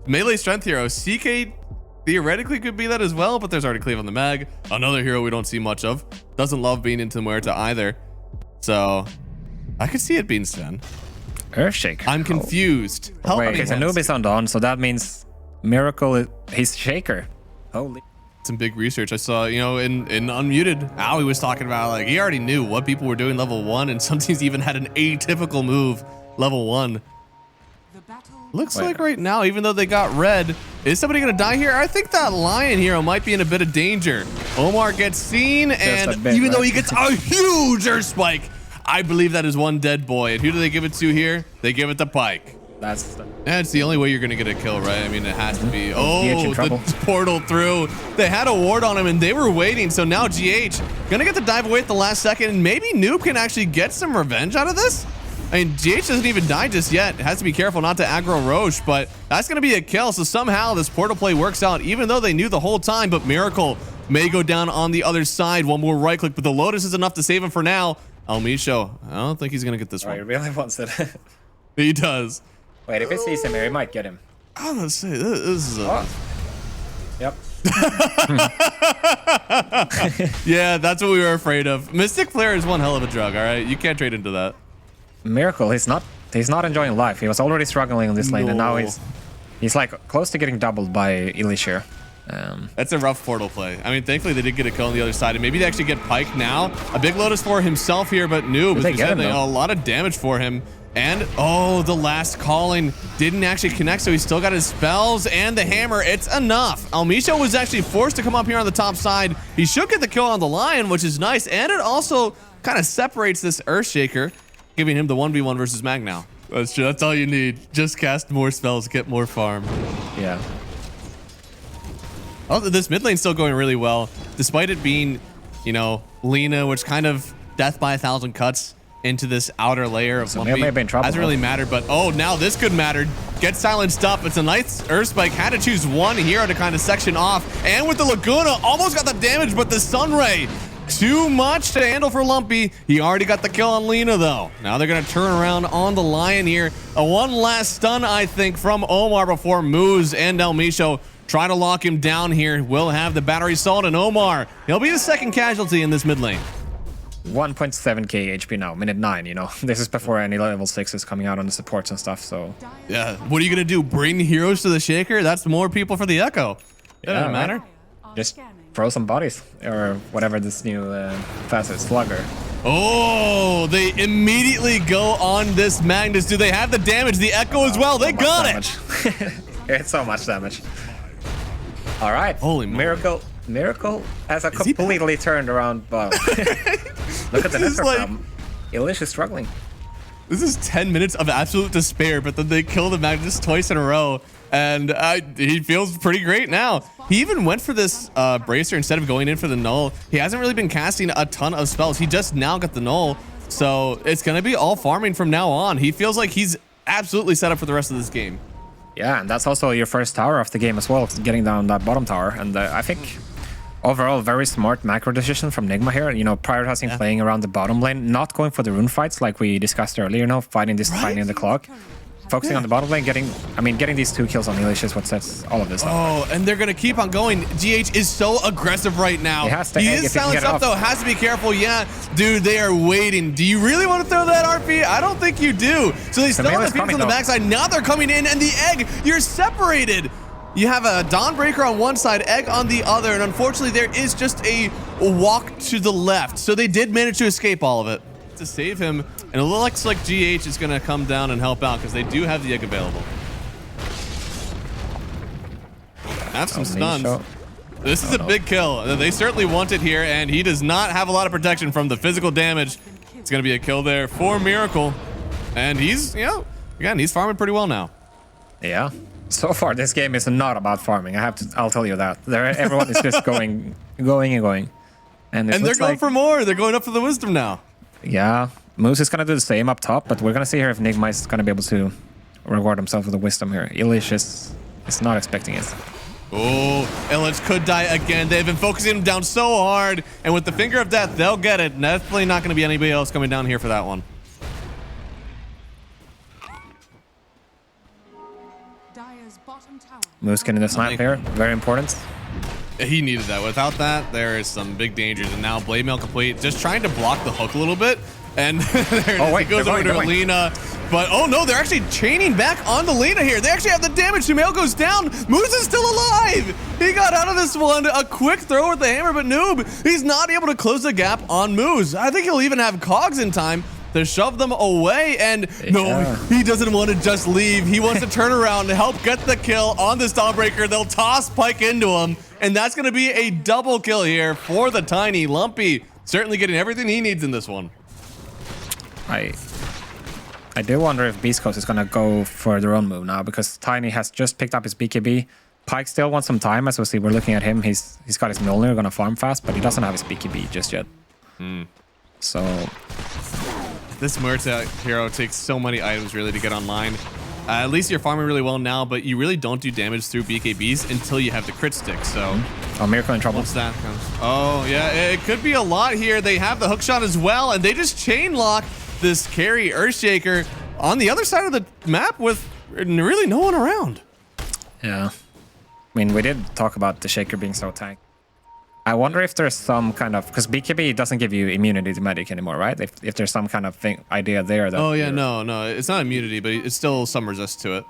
Melee strength hero. CK theoretically could be that as well, but there's already Cleave on the mag. Another hero we don't see much of. Doesn't love being into Muerta either. So I could see it being Sven. Earthshaker. I'm confused. Help Wait, me. because Noob is on Dawn, so that means Miracle, he's Shaker. Holy. Some big research I saw, you know, in Unmuted. Owie was talking about, like, he already knew what people were doing level 1, and some teams even had an atypical move level 1. Looks like right now, even though they got red, is somebody gonna die here? I think that Lion hero might be in a bit of danger. Omar gets seen, and even though he gets a huge Earth Spike, I believe that is one dead boy. And who do they give it to here? They give it to Pyke. That's the only way you're gonna get a kill, right? I mean, it has to be. Oh, the portal through. They had a ward on him and they were waiting. So now GH gonna get the dive away at the last second, and maybe Noob can actually get some revenge out of this. I mean, GH doesn't even die just yet. Has to be careful not to aggro Roche, but that's gonna be a kill. So somehow this portal play works out, even though they knew the whole time. But Miracle may go down on the other side. One more right click, but the Lotus is enough to save him for now. Almisho, I don't think he's gonna get this one. He really wants it. He does. Wait, if he sees him here, he might get him. I'm gonna say this is a... Yep. Yeah, that's what we were afraid of. Mystic Flare is one hell of a drug, all right? You can't trade into that. Miracle, he's not enjoying life. He was already struggling in this lane, and now he's like close to getting doubled by Ilish here. That's a rough portal play. I mean, thankfully they did get a kill on the other side, and maybe they actually get Pyke now. A big Lotus for himself here, but Noob, as we said, a lot of damage for him. And, oh, the last calling didn't actually connect, so he's still got his spells and the hammer. It's enough. Almisho was actually forced to come up here on the top side. He should get the kill on the Lion, which is nice, and it also kind of separates this Earthshaker, giving him the 1v1 versus Mag now. That's true. That's all you need. Just cast more spells, get more farm. Yeah. Oh, this mid lane's still going really well, despite it being, you know, Lina, which kind of death by 1,000 cuts into this outer layer of Lumpy. Hasn't really mattered, but oh, now this could matter. Get silenced up. It's a nice Earth Spike. Had to choose one hero to kind of section off. And with the Laguna, almost got the damage, but the Sunray, too much to handle for Lumpy. He already got the kill on Lina, though. Now they're going to turn around on the Lion here. A one last stun, I think, from Omar before Moose and Almisho try to lock him down here. Will have the battery salt, and Omar, he'll be the second casualty in this mid lane. 1.7k HP now, minute 9, you know. This is before any level 6 is coming out on the supports and stuff, so... Yeah, what are you gonna do? Bring heroes to the Shaker? That's more people for the Echo. It doesn't matter. Just throw some bodies, or whatever this new facet, Slugger. Oh, they immediately go on this Magnus. Do they have the damage? The Echo as well. They got it. It's so much damage. All right. Holy Miracle has a completely turned around bottom. Look at the network problem. Ilish is struggling. This is 10 minutes of absolute despair, but then they kill the Magnus twice in a row, and he feels pretty great now. He even went for this bracer instead of going in for the null. He hasn't really been casting a ton of spells. He just now got the null, so it's going to be all farming from now on. He feels like he's absolutely set up for the rest of this game. Yeah, and that's also your first tower of the game as well, getting down that bottom tower. And I think overall, very smart macro decision from Nigma here. You know, prioritizing playing around the bottom lane, not going for the rune fights like we discussed earlier, you know, fighting the clock. Focusing on the bottom lane, getting these 2 kills on Ilish is what sets all of this up. Oh, and they're going to keep on going. GH is so aggressive right now. He is silenced up, though. Has to be careful. Yeah, dude, they are waiting. Do you really want to throw that RP? I don't think you do. So they still have the Phoenix on the backside. Now they're coming in, and the Egg, you're separated. You have a Dawnbreaker on one side, Egg on the other, and unfortunately, there is just a walk to the left. So they did manage to escape all of it to save him, and it looks like GH is going to come down and help out because they do have the Egg available. Have some stuns. This is a big kill. They certainly want it here, and he does not have a lot of protection from the physical damage. It's going to be a kill there for Miracle, and he's, you know, again, he's farming pretty well now. Yeah. So far, this game is not about farming. I'll tell you that. Everyone is just going. And they're going for more. They're going up for the wisdom now. Yeah, Moose is gonna do the same up top, but we're gonna see here if Nigma is gonna be able to reward himself with the wisdom here. Ilish is not expecting it. Oh, Ilish could die again. They've been focusing him down so hard, and with the finger of death, they'll get it. Definitely not gonna be anybody else coming down here for that one. Moose getting the snipe here, very important. He needed that. Without that, there is some big dangers. And now Blade Mail complete, just trying to block the hook a little bit. And there it goes over to Lena. But oh no, they're actually chaining back on the Lena here. They actually have the damage. Sumail goes down. Moose is still alive. He got out of this one. A quick throw with the hammer, but Noob, he's not able to close the gap on Moose. I think he'll even have Cogs in time to shove them away. And no, he doesn't want to just leave. He wants to turn around to help get the kill on this Dawnbreaker. They'll toss Pike into him. And that's going to be a double kill here for the Tiny. Lumpy certainly getting everything he needs in this one. I do wonder if BEASTCOAST is going to go for their own move now, because Tiny has just picked up his BKB. Pike still wants some time, as we see. We're looking at him. He's got his Mjolnir, going to farm fast, but he doesn't have his BKB just yet. So this Muerta hero takes so many items really to get online. At least you're farming really well now, but you really don't do damage through BKBs until you have the crit stick. So, oh, Miracle in trouble. Once that comes, oh yeah, it could be a lot here. They have the hookshot as well, and they just chain lock this carry Earthshaker on the other side of the map with really no one around. Yeah, I mean, we did talk about the Shaker being so tanky. I wonder if there's some kind of, because BKB doesn't give you immunity to medic anymore, right? If there's some kind of idea there that. Oh yeah, no, it's not immunity, but it's still some resist to it.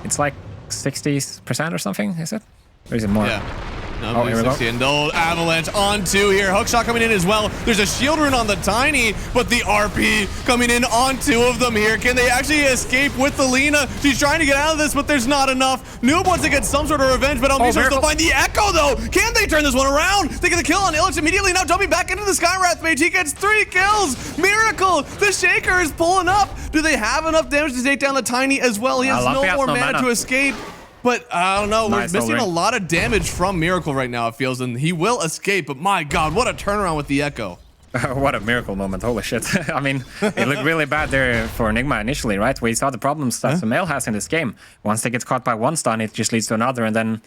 It's like 60% or something, is it? Or is it more? Yeah. No, oh, here we go. And no, Avalanche on two here. Hookshot coming in as well. There's a shield rune on the Tiny, but the RP coming in on two of them here. Can they actually escape with the Lena? She's trying to get out of this, but there's not enough. Noob wants to get some sort of revenge, but Almisha still find the Echo though. Can they turn this one around? They get the kill on Illich immediately. Now jumping back into the Skywrath Mage. He gets 3 kills. Miracle. The Shaker is pulling up. Do they have enough damage to take down the Tiny as well? He has no more mana to escape. But I don't know, we're missing a lot of damage from Miracle right now, it feels, and he will escape. But my God, what a turnaround with the Echo. What a miracle moment, holy shit. I mean, it looked really bad there for Nigma initially, right? We saw the problems that Sumail has in this game. Once they get caught by one stun, it just leads to another, and then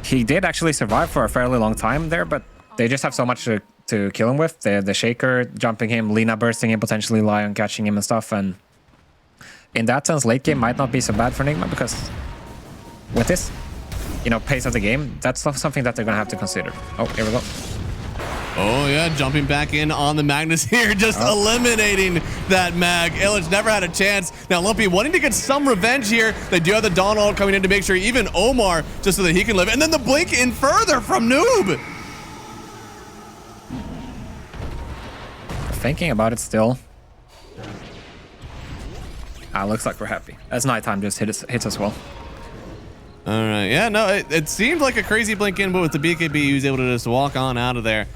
he did actually survive for a fairly long time there, but they just have so much to kill him with. The Shaker jumping him, Lena bursting him, potentially Lion catching him and stuff, and in that sense, late game might not be so bad for Nigma, because with this, pace of the game, that's something that they're going to have to consider. Oh, here we go. Oh, yeah, jumping back in on the Magnus here, just eliminating that Mag. Illich never had a chance. Now, Lumpy wanting to get some revenge here. They do have the Dawn ult coming in to make sure even Omar, just so that he can live. And then the blink in further from Noob. Thinking about it still. Looks like we're happy. As nighttime just hits us well. All right, yeah, no, it seemed like a crazy blink in, but with the BKB, he was able to just walk on out of there.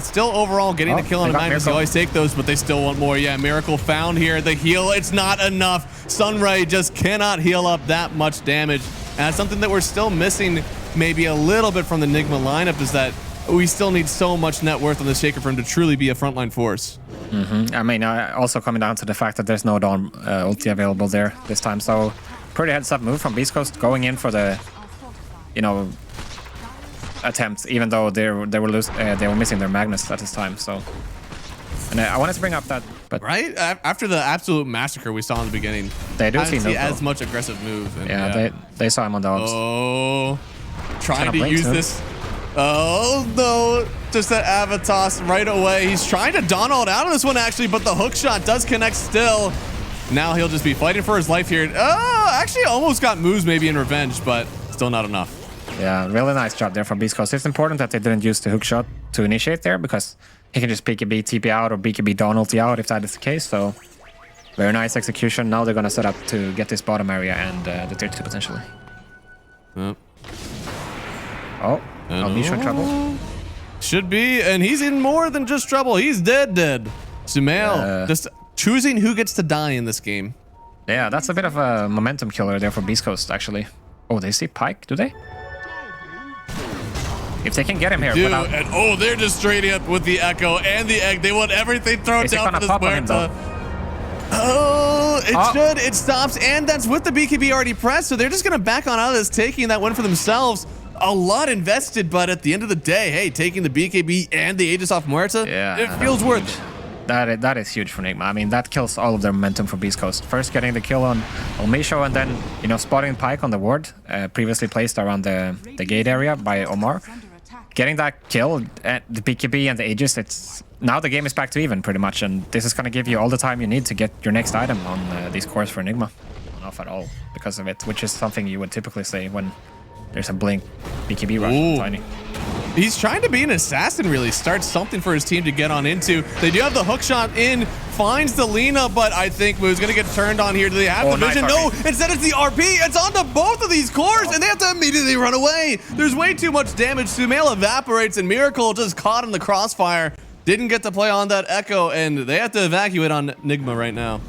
Still overall getting the kill on the Magnus. You always take those, but they still want more. Yeah, Miracle found here. The heal, it's not enough. Sunray just cannot heal up that much damage. And that's something that we're still missing maybe a little bit from the Nigma lineup, is that we still need so much net worth on the Shaker for him to truly be a frontline force. I mean, also coming down to the fact that there's no Dawn ulti available there this time, so pretty heads-up move from BEASTCOAST, going in for the, attempts, even though they were missing their Magnus at this time. So, and I wanted to bring up that, but right after the absolute massacre we saw in the beginning, they do see as much aggressive move. And yeah, they saw him on dogs. Oh, trying to use this. Oh no, just that Avatos right away. He's trying to Dawn ult out of this one actually, but the hook shot does connect still. Now he'll just be fighting for his life here. Oh, actually almost got moves maybe in revenge, but still not enough. Yeah, really nice job there from BEASTCOAST. It's important that they didn't use the hook shot to initiate there, because he can just BKB TP out or BKB Dawn ulti out if that is the case. So very nice execution. Now they're going to set up to get this bottom area and the tier 2 potentially. Yep. Oh, Almisha in trouble. Should be, and he's in more than just trouble. He's dead. Sumail just choosing who gets to die in this game. Yeah, that's a bit of a momentum killer there for BEASTCOAST, actually. Oh, they see Pike, do they? If they can get him here. And they're just straight up with the Echo and the Egg. They want everything thrown down for this Muerta. Oh, it should. It stops, and that's with the BKB already pressed, so they're just going to back on out of this, taking that win for themselves. A lot invested, but at the end of the day, hey, taking the BKB and the Aegis off Muerta, it feels worth it. That is huge for Nigma. I mean, that kills all of their momentum for BEASTCOAST. First getting the kill on Misho, and then, you know, spotting Pyke on the ward, previously placed around the gate area by Omar. Getting that kill at the BKB and the Aegis, it's now the game is back to even pretty much, and this is going to give you all the time you need to get your next item on these cores for Nigma. Off at all because of it, which is something you would typically say when there's a blink BKB rush on Tiny. He's trying to be an assassin, really. Start something for his team to get on into. They do have the hook shot in, finds the Lina, but I think Moo's going to get turned on here. Do they have the vision? No, instead it's the RP. It's onto both of these cores, and they have to immediately run away. There's way too much damage. Sumail evaporates, and Miracle just caught in the crossfire. Didn't get to play on that Echo, and they have to evacuate on Nigma right now.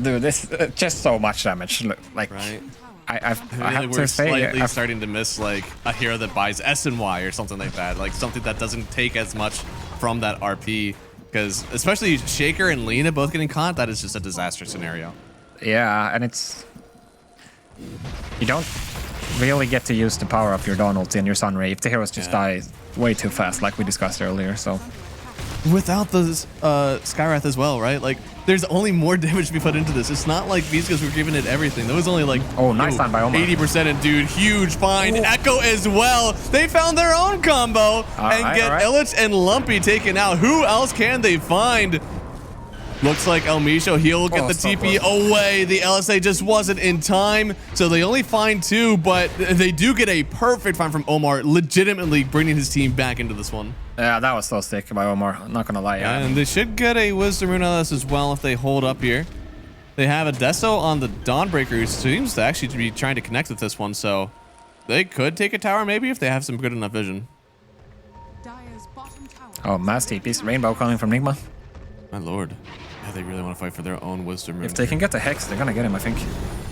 Dude, this just so much damage. Like, right. I have to say, slightly starting to miss like a hero that buys S&Y or something like that, like something that doesn't take as much from that RP, because especially Shaker and Lina both getting caught, that is just a disaster scenario. Yeah, and it's, you don't really get to use the power of your Dawn ulti and your Sunray if the heroes just die way too fast, like we discussed earlier. So without the Skywrath as well, right? Like, there's only more damage to be put into this. It's not like BEASTCOAST were giving it everything. There was only like, nice time by Omar. 80%, and dude, huge find. Echo as well. They found their own combo and get Illich and Lumpy taken out. Who else can they find? Looks like Misho, he'll get the TP away. The LSA just wasn't in time, so they only find 2, but they do get a perfect find from Omar, legitimately bringing his team back into this one. Yeah, that was so sick by Omar. I'm not gonna lie. Yeah, and they should get a Wisdom Rune on this as well if they hold up here. They have a Deso on the Dawnbreaker, who seems to actually be trying to connect with this one, so they could take a tower maybe if they have some good enough vision. Oh, mass TPs. Rainbow coming from Nigma. My lord. Yeah, they really want to fight for their own Wisdom Rune. If they can get the Hex, they're gonna get him, I think.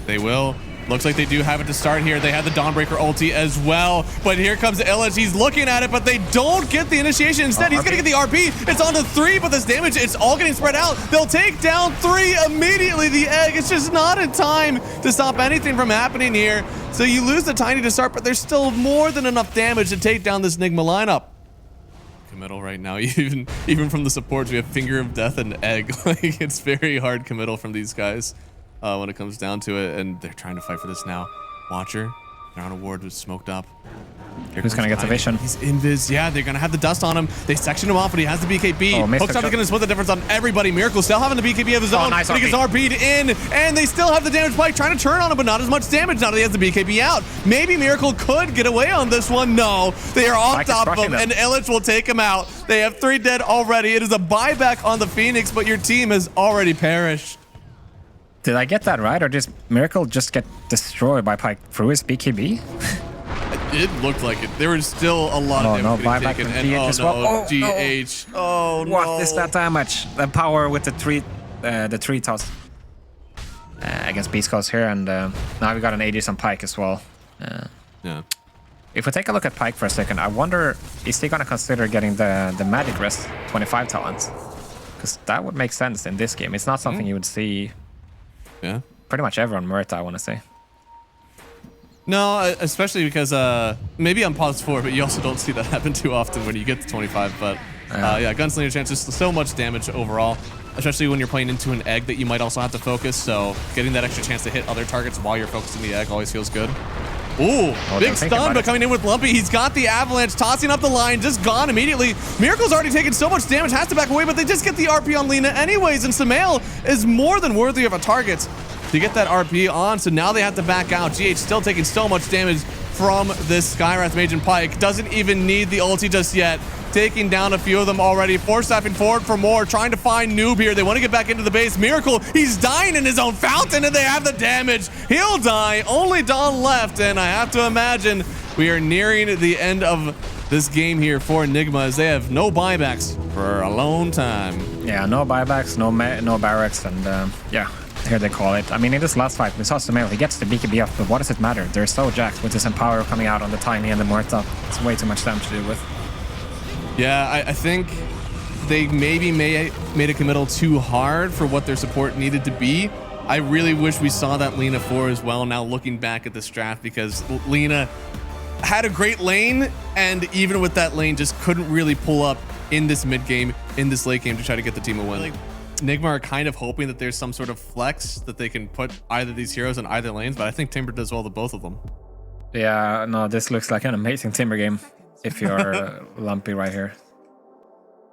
They will. Looks like they do have it to start here. They have the Dawnbreaker ulti as well. But here comes Illich. He's looking at it, but they don't get the initiation. Instead, he's going to get the RP. It's on to 3, but this damage, it's all getting spread out. They'll take down 3 immediately. The egg, it's just not in time to stop anything from happening here. So you lose the Tiny to start, but there's still more than enough damage to take down this Nigma lineup. Committal right now, even from the supports, we have Finger of Death and Egg. Like, it's very hard committal from these guys. When it comes down to it, and they're trying to fight for this now. Watcher, they're on a ward with smoked up. Who's gonna get the vision? He's invis. Yeah, they're gonna have the dust on him. They section him off, but he has the BKB. Hookshot is gonna split the difference on everybody. Miracle still having the BKB of his own. Nice but he gets RP'd in, and they still have the damage Pyke trying to turn on him, but not as much damage now that he has the BKB out. Maybe Miracle could get away on this one. No, they are off top of him, and Illich will take him out. They have 3 dead already. It is a buyback on the Phoenix, but your team has already perished. Did I get that right, or just Miracle just get destroyed by Pyke through his BKB? It looked like it. There was still a lot of damage buyback taken. And oh as no, well. GH. Oh no. What is that damage? The power with the tree toss against BEASTCOAST here, and now we got an Aegis on Pyke as well. Yeah. If we take a look at Pyke for a second, I wonder, is he gonna consider getting the Magic Rest 25 talents? Because that would make sense in this game. It's not something you would see. Yeah. Pretty much everyone Murta, I want to say. No, especially because maybe on pause 4, but you also don't see that happen too often when you get to 25. But yeah, Gunslinger chance is so much damage overall, especially when you're playing into an egg that you might also have to focus. So getting that extra chance to hit other targets while you're focusing the egg always feels good. Ooh, big stun, but coming in with Lumpy. He's got the Avalanche, tossing up the line, just gone immediately. Miracle's already taken so much damage, has to back away, but they just get the RP on Lina anyways, and Sumail is more than worthy of a target to get that RP on, so now they have to back out. GH still taking so much damage from this Skywrath Mage and Pyke. Doesn't even need the ulti just yet. Taking down a few of them already. Force-staffing forward for more. Trying to find Noob here. They want to get back into the base. Miracle, he's dying in his own fountain, and they have the damage. He'll die. Only Dawn left, and I have to imagine we are nearing the end of this game here for Nigma, as they have no buybacks for a long time. Yeah, no buybacks, no barracks, and yeah. Here they call it. I mean, in this last fight, we saw Sumail. He gets the BKB up, but what does it matter? They're so jacked with this Empower coming out on the Tiny and the Murta. It's way too much damage to deal with. Yeah, I think they maybe made a committal too hard for what their support needed to be. I really wish we saw that Lina 4 as well, now looking back at this draft, because Lina had a great lane, and even with that lane, just couldn't really pull up in this mid game, in this late game to try to get the team a win. Like, Nigma are kind of hoping that there's some sort of flex that they can put either of these heroes in either lanes, but I think Timber does well to both of them. Yeah, no, this looks like an amazing Timber game if you're Lumpy right here.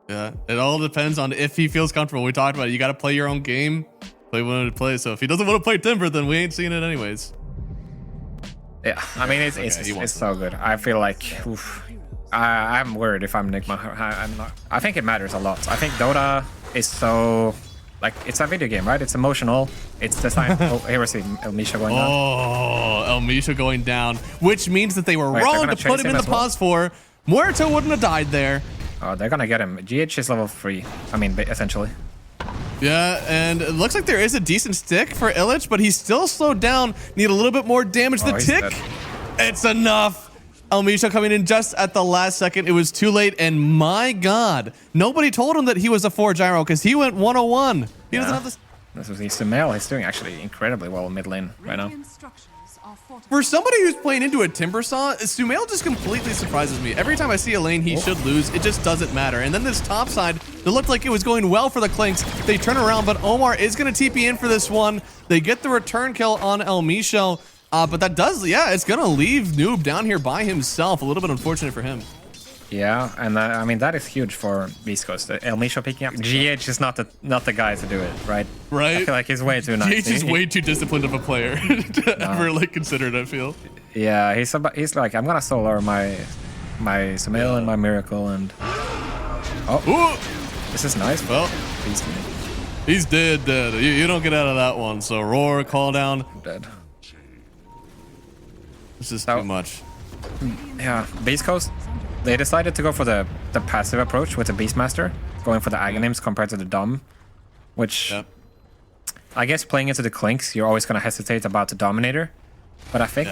Yeah, it all depends on if he feels comfortable. We talked about it. You got to play your own game, play when to play. So if he doesn't want to play Timber, then we ain't seeing it anyways. Yeah, I mean, it's so good. I feel like, oof, I'm worried if I'm Nigma. I'm not. I think it matters a lot. I think Dota is so, like, it's a video game, right? It's emotional. It's designed. Oh, here we see Elmisha going down. Oh, Elmisha going down, which means that they were Wait, wrong to put him in the pause for. Muerto wouldn't have died there. Oh, they're gonna get him. GH is level 3. I mean, essentially. Yeah, and it looks like there is a decent stick for Illich, but he's still slowed down. Need a little bit more damage. The tick, dead. It's enough. Elmisha coming in just at the last second. It was too late, and my God, nobody told him that he was a 4 gyro because he went 101. He doesn't have this. This was his Sumail. He's doing actually incredibly well mid lane right now. For somebody who's playing into a Timber Saw, Sumail just completely surprises me. Every time I see a lane he should lose, it just doesn't matter. And then this top side, it looked like it was going well for the Clinks. They turn around, but Omar is going to TP in for this one. They get the return kill on Elmisha. But that does, yeah, it's going to leave Noob down here by himself. A little bit unfortunate for him. Yeah, and I mean, that is huge for BEASTCOAST. Elmisha picking up. GH is not the guy to do it, right? Right. I feel like he's way too nice. GH is way too disciplined of a player to ever like consider it, I feel. Yeah, he's like, I'm gonna solo my Sumail and my Miracle, and this is nice. Well, he's dead. You don't get out of that one. So Roar, call down. Dead. This is too much. Yeah, BEASTCOAST, they decided to go for the passive approach with the Beastmaster, going for the Aghanims compared to the Dom, which I guess playing into the Clinks, you're always going to hesitate about the Dominator. But I think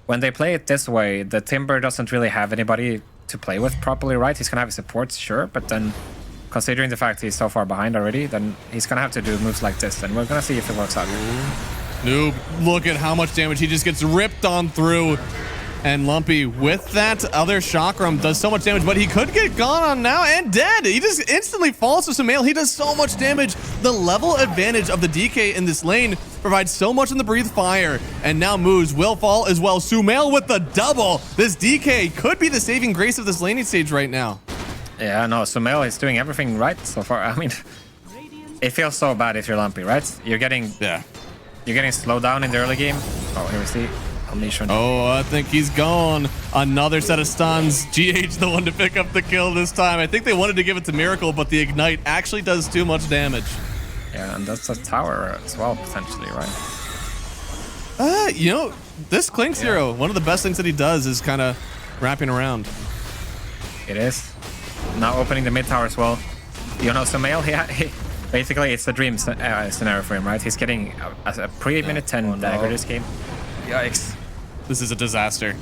when they play it this way, the Timber doesn't really have anybody to play with properly, right? He's going to have his supports, sure, but then considering the fact he's so far behind already, then he's going to have to do moves like this, and we're going to see if it works out. Noob, look at how much damage. He just gets ripped on through. And Lumpy, with that other Chakram, does so much damage, but he could get gone on now and dead. He just instantly falls to Sumail. He does so much damage. The level advantage of the DK in this lane provides so much in the Breathe Fire. And now moves will fall as well. Sumail with the double. This DK could be the saving grace of this laning stage right now. Yeah, no, Sumail is doing everything right so far. I mean, it feels so bad if you're Lumpy, right? You're getting slowed down in the early game. Oh, here we see Elmisha. Oh, I think he's gone. Another set of stuns. GH the one to pick up the kill this time. I think they wanted to give it to Miracle, but the Ignite actually does too much damage. Yeah, and that's a tower as well, potentially, right? You know, this Clinks hero, one of the best things that he does is kind of wrapping around. It is. Now opening the mid tower as well. You know, Sumail, he basically, it's the dream scenario for him, right? He's getting a pre-minute 10 dagger this game. Yikes. This is a disaster.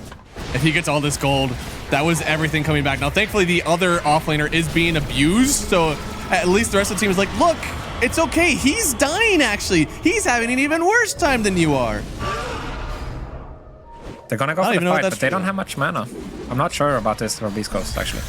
If he gets all this gold, that was everything coming back. Now, thankfully, the other offlaner is being abused, so at least the rest of the team is like, look, it's okay. He's dying, actually. He's having an even worse time than you are. They're gonna go for the fight, but they don't have much mana. I'm not sure about this for BEASTCOAST, actually.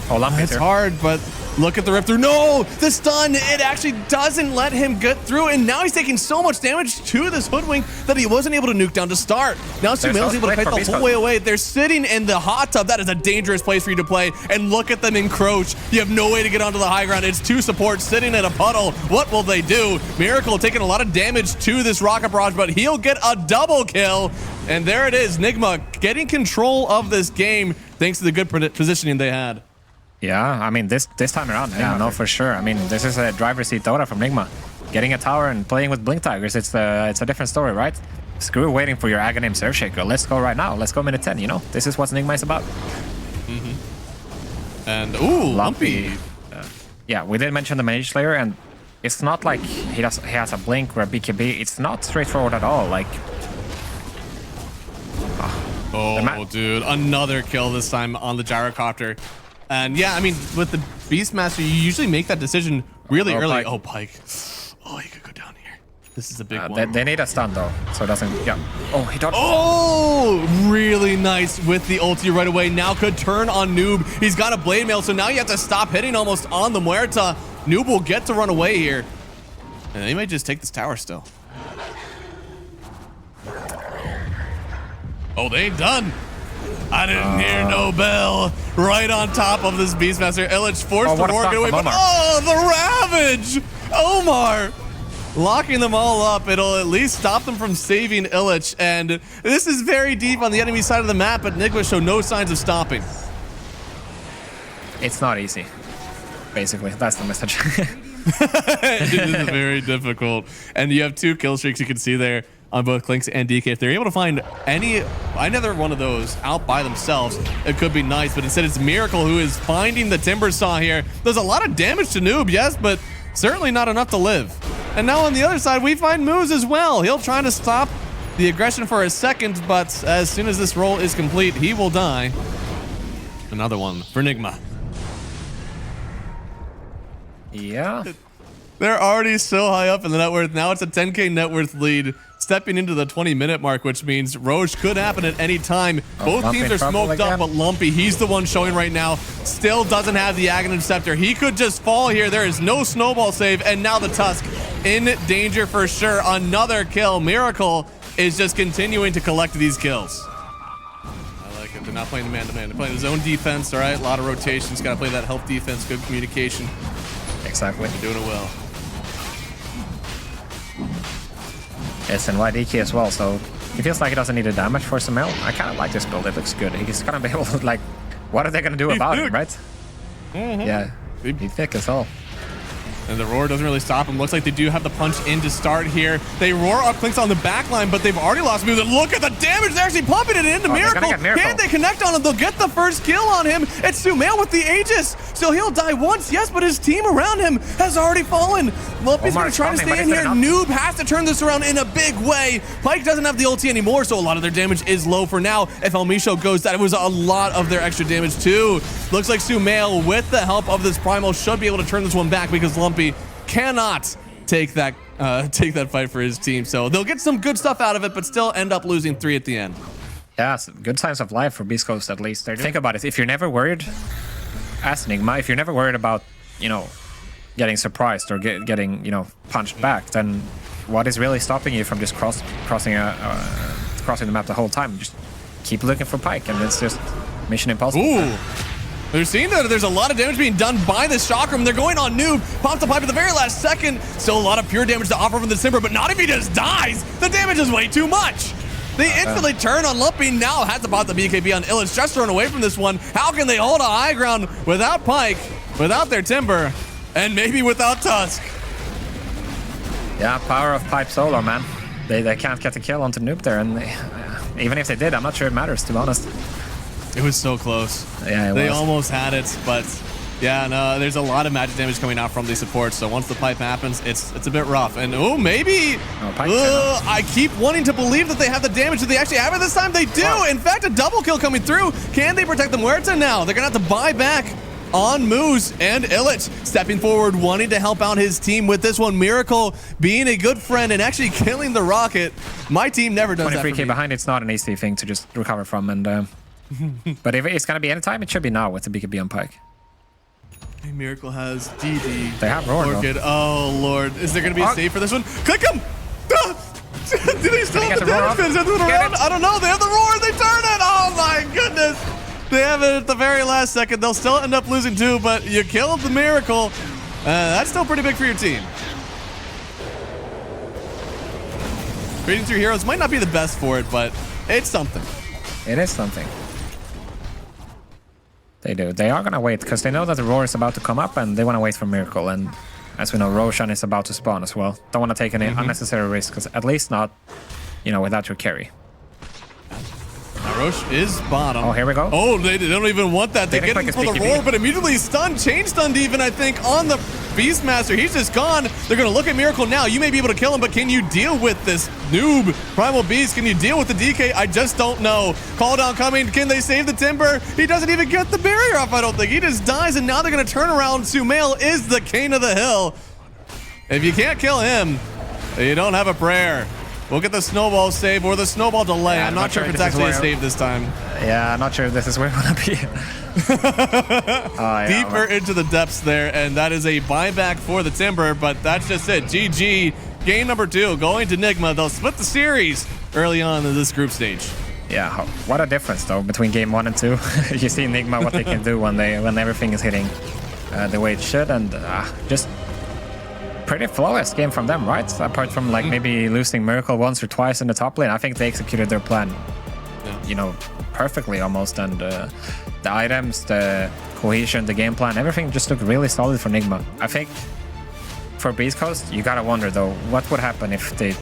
Oh, Lumpy. It's hard, but look at the rip through. No, the stun, it actually doesn't let him get through, and now he's taking so much damage to this Hoodwink that he wasn't able to nuke down to start. Now Sumail's able to fight the whole way away. They're sitting in the hot tub. That is a dangerous place for you to play, and look at them encroach. You have no way to get onto the high ground. It's two supports sitting in a puddle. What will they do? Miracle taking a lot of damage to this Rocket Barrage, but he'll get a double kill. And there it is, Nigma getting control of this game thanks to the good positioning they had. Yeah, I mean, this time around, yeah, no, for sure. I mean, this is a driver's seat Dota from Nigma. Getting a tower and playing with Blink Tigers, it's a different story, right? Screw waiting for your Aghanim Surf Shaker. Let's go right now. Let's go minute 10, you know? This is what Nigma is about. And, ooh, Lumpy. Yeah, we did mention the Mage Slayer, and it's not like he has a Blink or a BKB. It's not straightforward at all, like... Oh, dude, another kill this time on the Gyrocopter. And yeah, I mean, with the Beastmaster, you usually make that decision really early. Pike. Oh, Pike. Oh, he could go down here. This is a big one. They need a stun though, so it doesn't. Yeah. Oh, he dodged. Oh, really nice with the ulti right away. Now could turn on Noob. He's got a blade mail, so now you have to stop hitting almost on the Muerta. Noob will get to run away here. And they might just take this tower still. Oh, they ain't done. I didn't hear no bell. Right on top of this Beastmaster. Illich forced the roar to get away, but oh, the Ravage! Omar locking them all up. It'll at least stop them from saving Illich. And this is very deep on the enemy side of the map, but Nigma show no signs of stopping. It's not easy. Basically, that's the message. It is very difficult. And you have 2 kill streaks you can see there on both Clinks and DK. If they're able to find another one of those out by themselves, it could be nice, but instead it's Miracle who is finding the Timber Saw here. There's a lot of damage to Noob, yes, but certainly not enough to live. And now on the other side, we find Moose as well. He'll try to stop the aggression for a second, but as soon as this roll is complete, he will die. Another one for Nigma. Yeah. They're already so high up in the net worth. Now it's a 10K net worth lead, stepping into the 20-minute mark, which means Roche could happen at any time. Both teams are smoked up, but Lumpy, he's the one showing right now, still doesn't have the Aghanim Scepter. He could just fall here. There is no snowball save, and now the Tusk in danger for sure. Another kill. Miracle is just continuing to collect these kills. I like it. They're not playing the man-to-man. They're playing the zone defense, all right? A lot of rotations. Got to play that health defense, good communication. Exactly. They're doing it well. It's in YDK as well, so he feels like he doesn't need the damage for Sumail. I kind of like this build. It looks good. He's gonna be able to, like, what are they gonna do about it, right? Yeah, he's thick as hell. And the roar doesn't really stop him. Looks like they do have the punch in to start here. They roar up Clinks on the back line, but they've already lost moves. And look at the damage. They're actually pumping it into Miracle. Can they connect on him? They'll get the first kill on him. It's Sumail with the Aegis. So he'll die once, yes, but his team around him has already fallen. Lumpy's going to try to stay in here. Noob has to turn this around in a big way. Pyke doesn't have the ulti anymore, so a lot of their damage is low for now. If El Misho goes, that was a lot of their extra damage too. Looks like Sumail, with the help of this Primal, should be able to turn this one back because Lumpy cannot take that fight for his team. So they'll get some good stuff out of it, but still end up losing 3 at the end. Yeah, good signs of life for BEASTCOAST at least. Think about it. If you're never worried, as Nigma, if you're never worried about, you know, getting surprised or getting, you know, punched back, then what is really stopping you from just crossing the map the whole time? Just keep looking for Pyke, and it's just mission impossible. Ooh. They're seeing that there's a lot of damage being done by this shock room. They're going on Noob. Pops the pipe at the very last second. Still a lot of pure damage to offer from the Timber, but not if he just dies. The damage is way too much. They instantly turn on Lumpy. Now has to pop the BKB on Illich. Just thrown away from this one. How can they hold a high ground without Pyke, without their Timber, and maybe without Tusk? Yeah, power of Pipe Solo, man. They can't get the kill onto Noob there, and even if they did, I'm not sure it matters, to be honest. It was so close. Yeah, they almost had it, but yeah, no, there's a lot of magic damage coming out from these supports. So once the pipe happens, it's a bit rough. And oh, maybe I keep wanting to believe that they have the damage. Do they actually have it this time? They do. Wow. In fact, a double kill coming through. Can they protect the Muerta now? They're gonna have to buy back on Moose, and Illich stepping forward, wanting to help out his team with this one. Miracle being a good friend and actually killing the Rocket. My team never does that. 23k behind, it's not an easy thing to just recover from, and but if it's gonna be any time, it should be now with the BKB on Pyke. Miracle has DD. They have Roar. Oh Lord, is there gonna be a save for this one? Click him! Do they still have the damage pins? I don't know. They have the Roar. They turn it. Oh my goodness. They have it at the very last second. They'll still end up losing 2, but you killed the Miracle. That's still pretty big for your team. Reading through heroes might not be the best for it, but it's something. It is something. They do. They are gonna wait because they know that the Roar is about to come up, and they want to wait for Miracle. And as we know, Roshan is about to spawn as well. Don't want to take any unnecessary risks, because at least not, you know, without your carry. Now Roche is bottom. Oh, here we go. Oh, they don't even want that. They get him for the Roar, but immediately stunned, chain stunned even, I think, on the Beastmaster. He's just gone. They're going to look at Miracle now. You may be able to kill him, but can you deal with this Noob Primal Beast? Can you deal with the DK? I just don't know. Call down coming. Can they save the Timber? He doesn't even get the barrier off, I don't think. He just dies, and now they're going to turn around. Sumail is the king of the hill. If you can't kill him, You don't have a prayer. We'll get the snowball save or the snowball delay. Yeah, I'm not sure if it's actually a save this time. Yeah, I'm not sure if this is where we want to be. Yeah, Deeper into the depths there, and that is a buyback for the Timber, but that's just it. GG. Game number 2 going to Nigma. They'll split the series early on in this group stage. Yeah, what a difference though between game 1 and 2. You see Nigma what they can do when everything is hitting the way it should, and just pretty flawless game from them, right? Apart from like maybe losing Miracle once or twice in the top lane, I think they executed their plan, you know, perfectly almost, and the items, the cohesion, the game plan, everything just looked really solid for Nigma. I think for BEASTCOAST, you gotta wonder though, what would happen if they